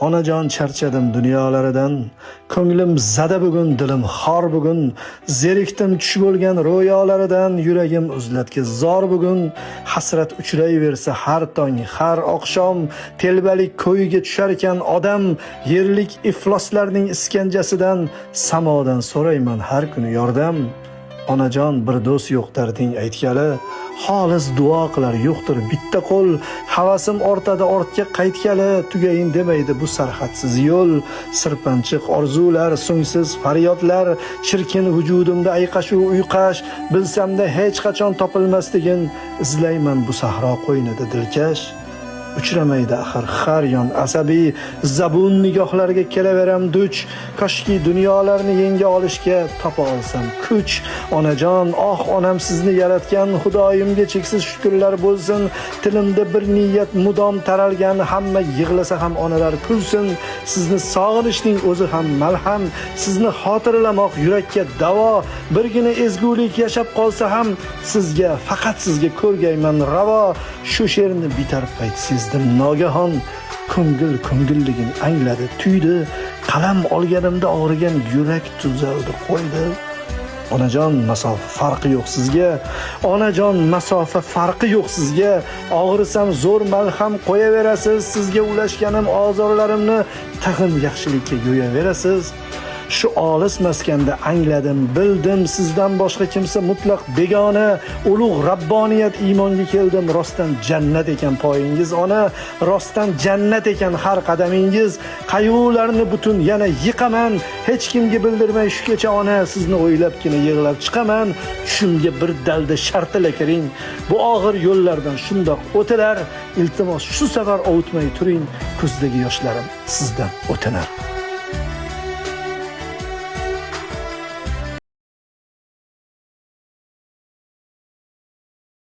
Onajon charchadim dunyolaridan, ko'nglim zada bugun, dilim xor bugun, zerikdim tush bo'lgan ro'yolaridan, yuragim uzlatga zor bugun, hasrat uchrayversa har tong, har oqshom, telbalik ko'yiga tushar ekan odam, yerlik ifloslarning iskanjasidan, samodan so'rayman har kuni yordam. Onajon bir do'st yo'q darding aytgali, xolis duo qilar yo'qdir bitta qo'l, havasim ortadi ortga qaytgali, tugayin demaydi bu sarhadsiz yo'l, sirpanchiq orzular, so'ngsiz faryodlar, chirkin vujudimda ayqashu uyqash, bilsamda hech qachon topilmasligin, izlayman bu sahro qo'ynida dilkash. Uchramaydi axir har yon asabiy, zabun nigohlarga kelaveram duch, koshki dunyolarni yenga olishga topa olsam kuch. Onajon, onam sizni yaratgan, xudoyimga cheksiz shukrlar bo'lsin, tilimda bir niyat mudom taralgan, hamma yig'lasa ham onalar kulsin, sizni sog'inishning o'zi ham malham, sizni xotirlamoq yurakka davo, birgina ezgulik yashab qolsa ham sizga, faqat sizga ko'rgayman ravo. Shu she'rni bitar payt sezdim nogahon, ko'ngilligin angladi tuydi, qalam olganimda og'rigan yurak tuzaldi qo'ydi. Onajon, masofa farqi yo'q sizga, onajon, masofa farqi yo'q sizga, og'risam zo'r malham qo'yaverasiz, sizga ulashganim ozorlarimni tag'in yaxshilikka yo'yaverasiz. Shu olis maskanda angladim, bildim, sizdan boshqa kimsa mutlaq begona, ulug' rabboniyat iymonga keldim, rostdan jannat ekan poyingiz ona, rostdan jannat ekan har qadamingiz, qayg'ularni butun yana yiqaman, hech kimga bildirmay shu kecha ona, sizni o'ylabgina yig'lab chiqaman, tushimga bir dalda shartila kiring, bu og'ir yo'llardan shundoq o'tilar, iltimos shu safar ovutmay turing, ko'zdagi yoshlarim sizdan o'tinar.